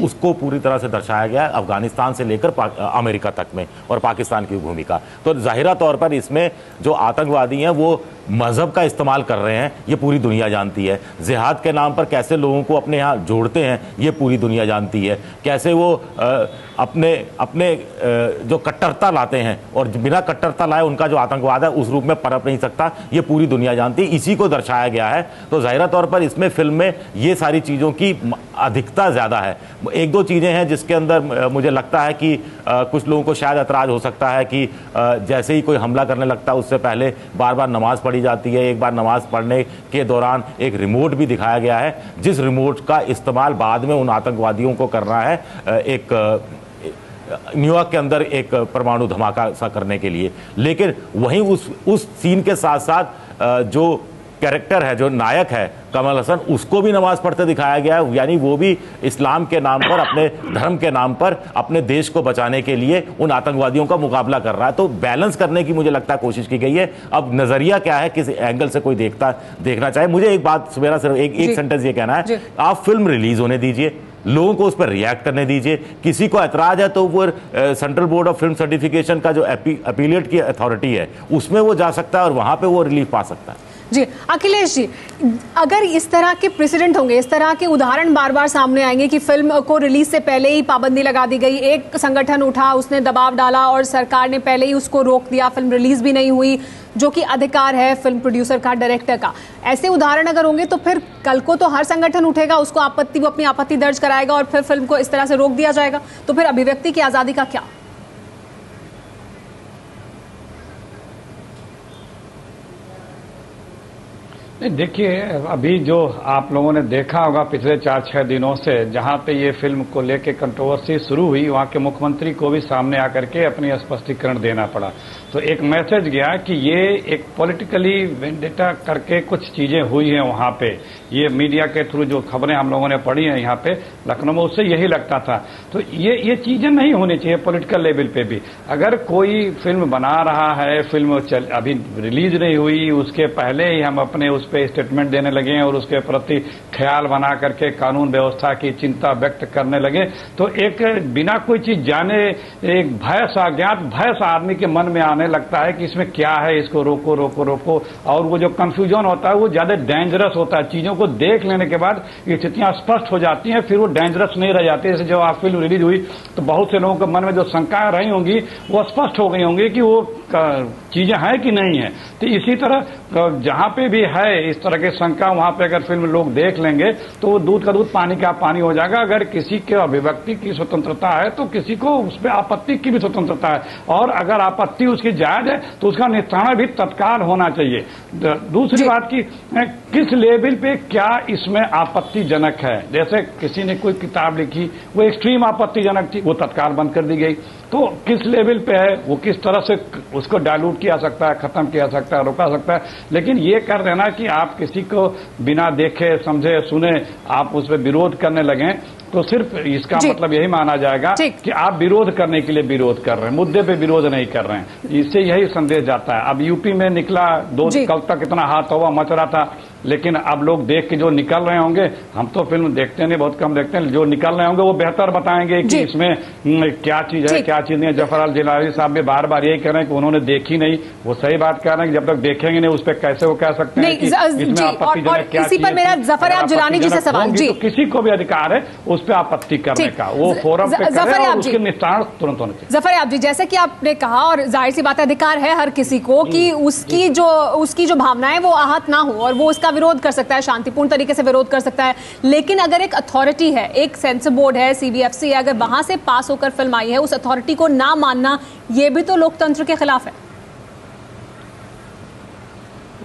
उसको पूरी तरह से दर्शाया गया है, अफगानिस्तान से लेकर अमेरिका तक में, और पाकिस्तान की भूमिका। तो जाहिरा तौर पर इसमें जो आतंकवादी हैं वो मजहब का इस्तेमाल कर रहे हैं, ये पूरी दुनिया जानती है। जिहाद के नाम पर कैसे लोगों को अपने यहाँ जोड़ते हैं, ये पूरी दुनिया जानती है। कैसे वो अपने जो कट्टरता लाते हैं और बिना कट्टरता लाए उनका जो आतंकवाद है उस रूप में पनप नहीं सकता, ये पूरी दुनिया जानती है। इसी को दर्शाया गया है। तो जाहिरा तौर पर इसमें फिल्म में ये सारी चीज़ों की अधिकता ज़्यादा है। एक दो चीज़ें हैं जिसके अंदर मुझे लगता है कि कुछ लोगों को शायद एतराज़ हो सकता है कि जैसे ही कोई हमला करने लगता है उससे पहले बार बार नमाज़ पढ़ी जाती है। एक बार नमाज पढ़ने के दौरान एक रिमोट भी दिखाया गया है, जिस रिमोट का इस्तेमाल बाद में उन आतंकवादियों को करना है एक न्यूयॉर्क के अंदर एक परमाणु धमाका सा करने के लिए। लेकिन वहीं उस सीन के साथ साथ जो कैरेक्टर है, जो नायक है कमल हसन, उसको भी नमाज पढ़ते दिखाया गया है। यानी वो भी इस्लाम के नाम पर, अपने धर्म के नाम पर, अपने देश को बचाने के लिए उन आतंकवादियों का मुकाबला कर रहा है। तो बैलेंस करने की मुझे लगता है कोशिश की गई है। अब नजरिया क्या है, किस एंगल से कोई देखना चाहे। मुझे एक बात, मेरा सिर्फ एक सेंटेंस ये कहना है, आप फिल्म रिलीज होने दीजिए, लोगों को उस पर रिएक्ट करने दीजिए। किसी को ऐतराज है तो वो central board of film certification का जो अपीलेट की अथॉरिटी है उसमें वो जा सकता है और वहां पे वो रिलीफ पा सकता है। जी अखिलेश जी, अगर इस तरह के प्रेसिडेंट होंगे, इस तरह के उदाहरण बार बार सामने आएंगे कि फिल्म को रिलीज से पहले ही पाबंदी लगा दी गई, एक संगठन उठा, उसने दबाव डाला और सरकार ने पहले ही उसको रोक दिया, फिल्म रिलीज भी नहीं हुई, जो कि अधिकार है फिल्म प्रोड्यूसर का, डायरेक्टर का। ऐसे उदाहरण अगर होंगे तो फिर कल को तो हर संगठन उठेगा, उसको वो अपनी आपत्ति दर्ज कराएगा और फिर फिल्म को इस तरह से रोक दिया जाएगा। तो फिर अभिव्यक्ति की आजादी का क्या? नहीं, देखिए, अभी जो आप लोगों ने देखा होगा पिछले 4-6 दिनों से जहां पे ये फिल्म को लेके कंट्रोवर्सी शुरू हुई, वहां के मुख्यमंत्री को भी सामने आकर के अपनी स्पष्टीकरण देना पड़ा। तो एक मैसेज गया कि ये एक पॉलिटिकली वेंडेटा करके कुछ चीजें हुई हैं वहां पे। ये मीडिया के थ्रू जो खबरें हम लोगों ने पढ़ी हैं यहाँ पे लखनऊ में, उससे यही लगता था। तो ये चीजें नहीं होनी चाहिए पॉलिटिकल लेवल पे भी। अगर कोई फिल्म बना रहा है, फिल्म अभी रिलीज नहीं हुई, उसके पहले ही हम अपने उस पे स्टेटमेंट देने लगे हैं और उसके प्रति ख्याल बना करके कानून व्यवस्था की चिंता व्यक्त करने लगे, तो एक बिना कोई चीज जाने एक भय सा, अज्ञात भय सा आदमी के मन में आने लगता है कि इसमें क्या है, इसको रोको रोको रोको। और वो जो कंफ्यूजन होता है वो ज्यादा डेंजरस होता है। चीजों को देख लेने के बाद ये स्थितियां स्पष्ट हो जाती हैं, फिर वो डेंजरस नहीं रह जाती। जैसे जब आप फिल्म रिलीज हुई तो बहुत से लोगों के मन में जो शंकाएं रही होंगी वो स्पष्ट हो गई होंगी कि वो चीजें हैं कि नहीं है। तो इसी तरह जहां पे भी है इस तरह के शंका, वहां पे अगर फिल्म लोग देख लेंगे तो वो दूध का दूध पानी का पानी हो जाएगा। अगर किसी के अभिव्यक्ति की स्वतंत्रता है तो किसी को उस पर आपत्ति की भी स्वतंत्रता है, और अगर आपत्ति उसकी जायज है तो उसका निस्तारण भी तत्काल होना चाहिए। दूसरी बात की किस लेवल पे क्या इसमें आपत्तिजनक है, जैसे किसी ने कोई किताब लिखी वो एक्सट्रीम आपत्तिजनक थी, वो तत्काल बंद कर दी गई। तो किस लेवल पे है, वो किस तरह से उसको डायलूट किया सकता है, खत्म किया सकता है, रोका सकता है। लेकिन ये कर देना कि आप किसी को बिना देखे समझे सुने आप उस पर विरोध करने लगे तो सिर्फ इसका मतलब यही माना जाएगा कि आप विरोध करने के लिए विरोध कर रहे हैं, मुद्दे पे विरोध नहीं कर रहे हैं। इससे यही संदेश जाता है। अब यूपी में निकला, कल तक इतना हाथ हवा मच रहा था, लेकिन अब लोग देख के जो निकल रहे होंगे, हम तो फिल्म देखते नहीं, बहुत कम देखते हैं, जो निकल रहे होंगे वो बेहतर बताएंगे कि इसमें क्या चीज है क्या चीज नहीं है। जफर जिलानी साहब भी बार बार यही कह रहे हैं कि उन्होंने देखी नहीं, वो सही बात कह रहे हैं कि जब तक देखेंगे नहीं उस पर कैसे वो कह सकते हैं कि इसमें आपत्तिजनक क्या चीज है। किसी को भी अधिकार है उस पर आपत्ति करने का, वो फोरम पे करें और उसके निस्तारण तुरंत होने चाहिए। जफर आप जी, जैसे कि आपने कहा, और जाहिर सी बात है अधिकार है हर किसी को कि उसकी जो भावनाएं वो आहत ना हो और वो उसका विरोध कर सकता है, शांतिपूर्ण तरीके से विरोध कर सकता है। लेकिन अगर एक अथॉरिटी है, एक सेंसर बोर्ड है, CBFC है, अगर वहां से पास होकर फिल्म आई है, उस अथॉरिटी को ना मानना ये भी तो लोकतंत्र के खिलाफ है।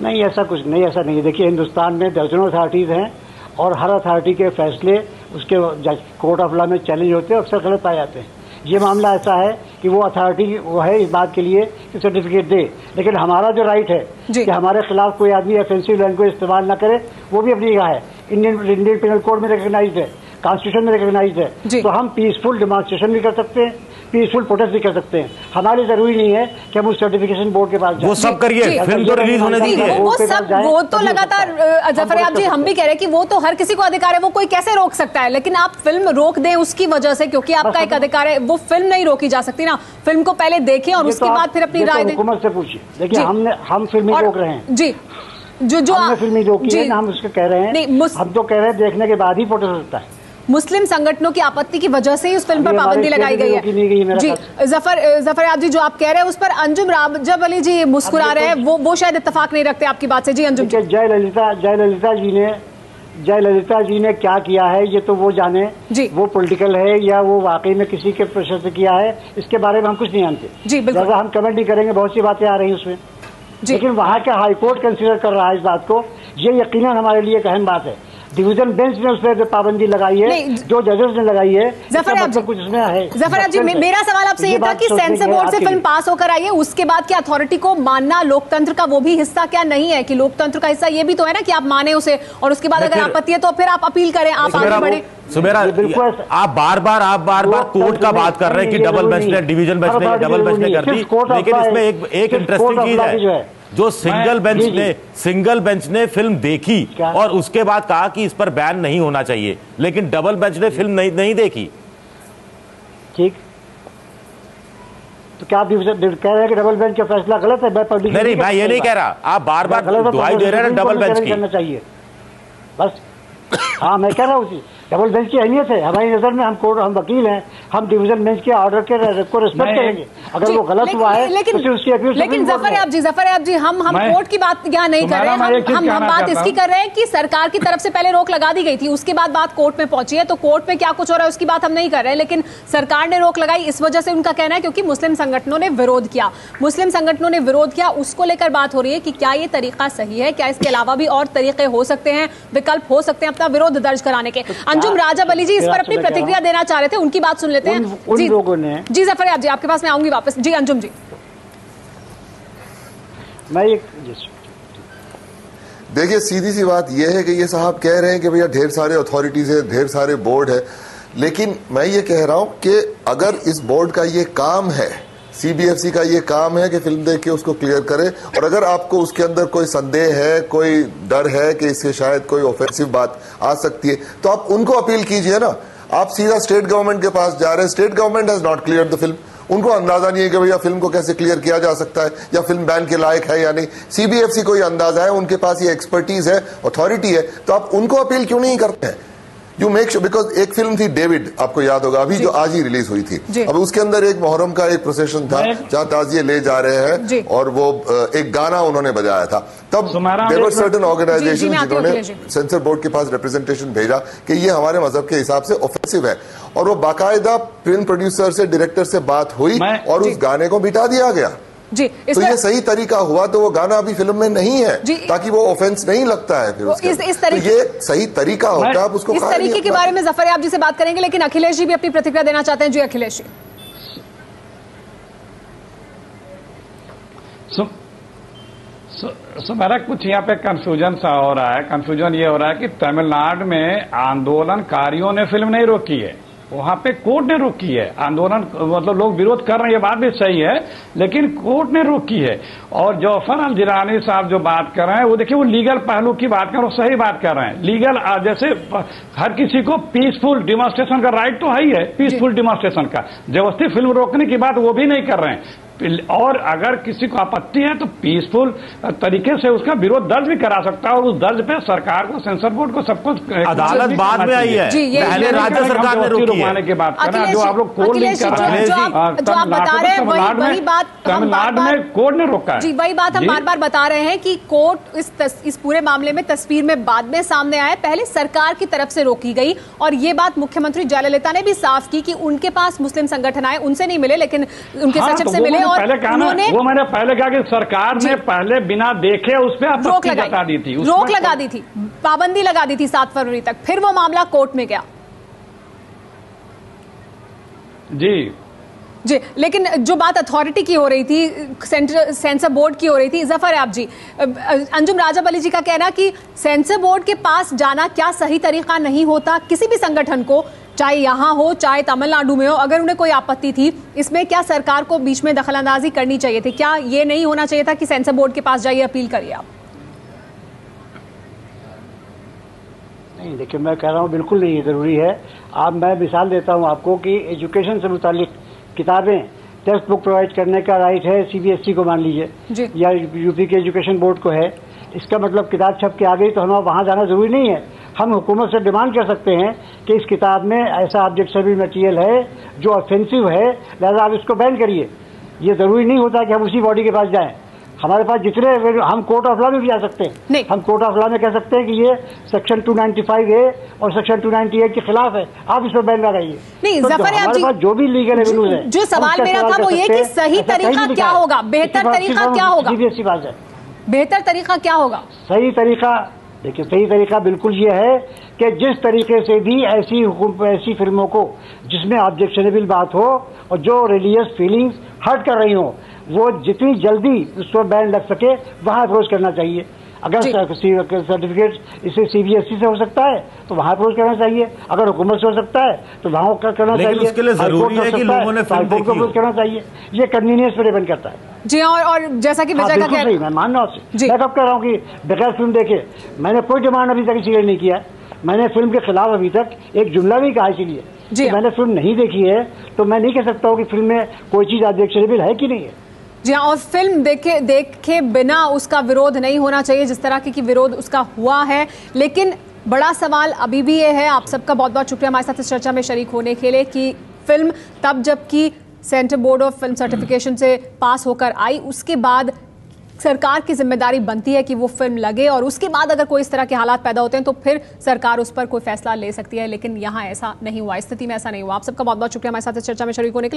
नहीं, ऐसा कुछ नहीं, ऐसा नहीं। देखिए, हिंदुस्तान में दर्जनों अथॉरिटीज हैं और हर अथॉरिटी के फैसले उसके कोर्ट ऑफ लॉ में चैलेंज होते हैं, अक्सर गलत पाए जाते हैं। ये मामला ऐसा है कि वो अथॉरिटी वो है इस बात के लिए कि सर्टिफिकेट दे, लेकिन हमारा जो राइट है कि हमारे खिलाफ कोई आदमी ऑफेंसिव लैंग्वेज इस्तेमाल ना करे, वो भी अपनी जगह है। इंडियन पिनल कोड में रिकॉग्नाइज्ड है, कॉन्स्टिट्यूशन में रिकॉग्नाइज्ड है। तो हम पीसफुल डेमोन्स्ट्रेशन भी कर सकते हैं, पीसफुल प्रोटेस्ट भी कर सकते हैं। हमारे जरूरी नहीं है कि हम उस सर्टिफिकेशन बोर्ड के पास जाएं। वो सब करिए, फिल्म तो रिलीज होने दीजिए। वो तो लगातार जफरयाब जी हम भी कह रहे हैं कि वो तो हर किसी को अधिकार है, वो कोई कैसे रोक सकता है, लेकिन आप फिल्म रोक दें उसकी वजह से, क्योंकि आपका एक अधिकार है, वो फिल्म नहीं रोकी जा सकती ना। फिल्म को पहले देखें और उसके बाद फिर अपनी राय दें। हुकूमत से पूछिए, देखिए हम फिल्म रोक रहे हैं जी, जो फिल्म रोकी है, हम उसको कह रहे हैं, हम तो कह रहे हैं देखने के बाद ही प्रोटेस्ट होता है। मुस्लिम संगठनों की आपत्ति की वजह से ही उस फिल्म पर पाबंदी लगाई गई है। जी जफरयाब जी, जो आप कह रहे हैं उस पर अंजुम राजब अली जी मुस्कुरा रहे हैं, वो शायद इत्तेफाक नहीं रखते आपकी बात से। जी अंजुम जी, जयललिता जी ने क्या किया है ये तो वो जाने, वो पॉलिटिकल है या वो वाकई में किसी के प्रेशर से किया है, इसके बारे में हम कुछ नहीं जानते जी। बिल्कुल हम कमेंट नहीं करेंगे, बहुत सी बातें आ रही हैं उसमें, लेकिन वहाँ का हाईकोर्ट कंसीडर कर रहा है इस बात को, ये यकीनन हमारे लिए एक अहम बात है। डिवीजन बेंच ने उस पर पाबंदी लगाई है, जो जजेस ने लगाई है, मतलब कुछ उसमें है। जफरयाब जी, मेरा सवाल आपसे ये था कि सेंसर बोर्ड से फिल्म पास होकर आई है, उसके बाद क्या अथॉरिटी को मानना लोकतंत्र का वो भी हिस्सा क्या नहीं है? कि लोकतंत्र का हिस्सा ये भी तो है ना कि आप माने उसे, और उसके बाद अगर आपत्ति है तो फिर आप अपील करें, आप आगे बढ़े। सुमेरा, आप बार बार कोर्ट का बात कर रहे हैं कि डबल बेंच ने, डिवीजन बेंच ने, डबल बेंच ने कर दी, लेकिन इसमें एक इंटरेस्टिंग चीज है, जो सिंगल बेंच ने फिल्म देखी और उसके बाद कहा कि इस पर बैन नहीं होना चाहिए, लेकिन डबल बेंच ने फिल्म नहीं देखी। ठीक, तो क्या आप कह रहे हैं कि डबल बेंच का फैसला गलत है? नहीं, मैं ये नहीं कह रहा, आप बार बार दुहाई दे रहे हैं डबल बेंच की। करना चाहिए बस। हाँ, मैं कह रहा हूँ डबल बेंच की अहमियत है हमारी नजर में। हम वकील हैं, हम डिवीजन बेंच के ऑर्डर को रिस्पेक्ट करेंगे। अगर वो गलत हुआ है तो उसकी अपील। लेकिन जफरयाब जी, हम कोर्ट की बात यहाँ नहीं कर रहे हैं, हम बात इसकी कर रहे हैं कि सरकार की तरफ से पहले रोक लगा दी गई थी, उसके बाद बात कोर्ट में पहुंची है, तो कोर्ट में क्या कुछ हो रहा है उसकी बात हम नहीं कर रहे हैं, लेकिन सरकार ने रोक लगाई इस वजह से उनका कहना है क्योंकि मुस्लिम संगठनों ने विरोध किया। उसको लेकर बात हो रही है कि क्या ये तरीका सही है, क्या इसके अलावा भी और तरीके हो सकते हैं, विकल्प हो सकते हैं अपना विरोध दर्ज कराने के। अंजुम राजब अली जी इस पर अपनी प्रतिक्रिया देना चाह रहे थे, उनकी बात सुन लेते हैं। उन लोगों ने जी जफरयाब जी, आपके पास मैं आऊंगी वापस। जी अंजुम जी, देखिए सीधी सी बात यह है कि ये साहब कह रहे हैं कि भैया ढेर सारे अथॉरिटीज है, ढेर सारे बोर्ड है, लेकिन मैं ये कह रहा हूं कि अगर इस बोर्ड का ये काम है, सीबीएफसी का ये काम है कि फिल्म देख के उसको क्लियर करे, और अगर आपको उसके अंदर कोई संदेह है, कोई डर है कि इससे शायद कोई ऑफेंसिव बात आ सकती है, तो आप उनको अपील कीजिए ना। आप सीधा स्टेट गवर्नमेंट के पास जा रहे हैं, state government has not clear the film, उनको अंदाजा नहीं है कि भैया फिल्म को कैसे क्लियर किया जा सकता है या फिल्म बैन के लायक है या नहीं। सीबीएफसी को ये अंदाजा है, उनके पास ये एक्सपर्टीज है, अथॉरिटी है, तो आप उनको अपील क्यों नहीं करते हैं? यू मेक श्योर, बिकॉज एक फिल्म थी डेविड, आपको याद होगा, अभी जो आज ही रिलीज हुई थी, अब उसके अंदर एक मुहर्रम का एक प्रोसेशन था जहां ताजिए ले जा रहे हैं और वो एक गाना उन्होंने बजाया था। तब देयर वर सर्टेन ऑर्गेनाइजेशन जिन्होंने सेंसर बोर्ड के पास रिप्रेजेंटेशन भेजा कि ये हमारे मजहब के हिसाब से ऑफेंसिव है, और वो बाकायदा फिल्म प्रोड्यूसर से, डायरेक्टर से बात हुई और उस गाने को मिटा दिया गया। जी, तो ये सही तरीका हुआ, तो वो गाना अभी फिल्म में नहीं है ताकि वो ऑफेंस नहीं लगता है फिर उसके तो ये सही तरीका होता है। आप उसको इस तरीके के बारे में जफरयाब जी से बात करेंगे, लेकिन अखिलेश जी भी अपनी प्रतिक्रिया देना चाहते हैं। जी अखिलेश जी, मेरा कुछ यहाँ पे कंफ्यूजन सा हो रहा है। कंफ्यूजन ये हो रहा है कि तमिलनाडु में आंदोलनकारियों ने फिल्म नहीं रोकी है, वहां पे कोर्ट ने रोकी है। आंदोलन मतलब लोग विरोध कर रहे हैं, ये बात भी सही है, लेकिन कोर्ट ने रोकी है। और जौफर अल जिलानी साहब जो बात कर रहे हैं, वो देखिए वो लीगल पहलू की बात कर रहे हैं, सही बात कर रहे हैं। लीगल जैसे हर किसी को पीसफुल डिमॉन्स्ट्रेशन का राइट तो है ही है, पीसफुल डिमॉन्स्ट्रेशन का। जबरदस्ती फिल्म रोकने की बात वो भी नहीं कर रहे हैं, और अगर किसी को आपत्ति है तो पीसफुल तरीके से उसका विरोध दर्ज भी करा सकता है, और उस दर्ज पे सरकार को, सेंसर बोर्ड को, सबको अदालत बाद में आई है, पहले राज्य सरकार ने रोकी है। की बात कर रहे हैं, जो आप लोग कोर्ट लिंक कर रहे हैं, तमिलनाडु में कोर्ट ने रोका है। जी वही बात हम बार बार बता रहे हैं कि कोर्ट इस पूरे मामले में तस्वीर में बाद में सामने आया, पहले सरकार की तरफ से रोकी गई, और ये बात मुख्यमंत्री जयललिता ने भी साफ की कि उनके पास मुस्लिम संगठन आए, उनसे नहीं मिले, लेकिन उनके सचिव से मिले। और उन्होंने वो मैंने पहले कहा कि सरकार ने पहले बिना देखे उस पर रोक लगा दी थी, रोक लगा दी थी, पाबंदी लगा दी थी 7 फरवरी तक। फिर वो मामला कोर्ट में गया। जी, लेकिन जो बात अथॉरिटी की हो रही थी, सेंसर बोर्ड की हो रही थी, जफरयाब जी, अंजुम राजब अली जी का कहना कि सेंसर बोर्ड के पास जाना क्या सही तरीका नहीं होता किसी भी संगठन को, चाहे यहाँ हो चाहे तमिलनाडु में हो, अगर उन्हें कोई आपत्ति थी इसमें, क्या सरकार को बीच में दखलंदाजी करनी चाहिए थी? क्या ये नहीं होना चाहिए था कि सेंसर बोर्ड के पास जाइए, अपील करिए आप? नहीं, देखिए मैं कह रहा हूँ बिल्कुल नहीं ज़रूरी है। अब मैं मिसाल देता हूँ आपको कि एजुकेशन से मुतालिक किताबें, टेक्स्ट बुक प्रोवाइड करने का राइट है सीबीएसई को, मान लीजिए, या यूपी के एजुकेशन बोर्ड को है। इसका मतलब किताब छप के आ गई तो हमें वहाँ जाना जरूरी नहीं है। हम हुकूमत से डिमांड कर सकते हैं कि इस किताब में ऐसा ऑब्जेक्शनेबल मटेरियल है जो ऑफेंसिव है, लिहाजा आप इसको बैन करिए। ये जरूरी नहीं होता कि हम उसी बॉडी के पास जाएं। हमारे पास जितने, हम कोर्ट ऑफ लॉ में भी जा सकते हैं। हम कोर्ट ऑफ लॉ में कह सकते हैं कि ये सेक्शन 295A और सेक्शन 298 के खिलाफ है, आप इस पर बैन लगाइए। नहीं, तो जफर हमारे पास जो भी लीगल एवेन्यूज है, जो सवाल मेरा था वो ये कि सही तरीका क्या होगा, बेहतर तरीका क्या होगा? सीबीएसई पास है, बेहतर तरीका क्या होगा? सही तरीका, देखिए सही तरीका बिल्कुल ये है कि जिस तरीके से भी ऐसी फिल्मों को जिसमें ऑब्जेक्शनेबल बात हो और जो रिलीजियस फीलिंग्स हर्ट कर रही हो, वो जितनी जल्दी उस पर बैन लग सके वहां अप्रोच करना चाहिए। अगर सर्टिफिकेट इसे सीबीएसई से हो सकता है तो वहां अप्रोच करना चाहिए, अगर हुकूमत से हो सकता है तो वहां करना चाहिए, उसके लिए जरूरी है कि लोगों ने फिल्म देखी हो। अप्रोच करना चाहिए। ये कन्वीनियंस पर डिपेंड करता है। जी, और जैसा कि विजय का सही, मैं मान रहा हूँ आपसे। मैं कब कह रहा हूँ कि बगैर फिल्म देखे, मैंने कोई डिमांड अभी तक इसीलिए नहीं किया। मैंने फिल्म के खिलाफ अभी तक एक जुमला भी कहा इसीलिए कि मैंने फिल्म नहीं देखी है, तो मैं नहीं कह सकता हूँ कि फिल्म में कोई चीज ऑब्जेक्शनेबल है कि नहीं है। जी हाँ, और फिल्म देखे बिना उसका विरोध नहीं होना चाहिए जिस तरह की विरोध उसका हुआ है। लेकिन बड़ा सवाल अभी भी ये है, आप सबका बहुत बहुत शुक्रिया हमारे साथ इस चर्चा में शरीक होने के लिए, कि फिल्म तब जबकि centre board of film certification से पास होकर आई, उसके बाद सरकार की जिम्मेदारी बनती है कि वो फिल्म लगे, और उसके बाद अगर कोई इस तरह के हालात पैदा होते हैं तो फिर सरकार उस पर कोई फैसला ले सकती है। लेकिन यहाँ ऐसा नहीं हुआ, स्थिति में ऐसा नहीं हुआ। आप सबका बहुत बहुत शुक्रिया हमारे साथ इस चर्चा में शरीक होने के लिए।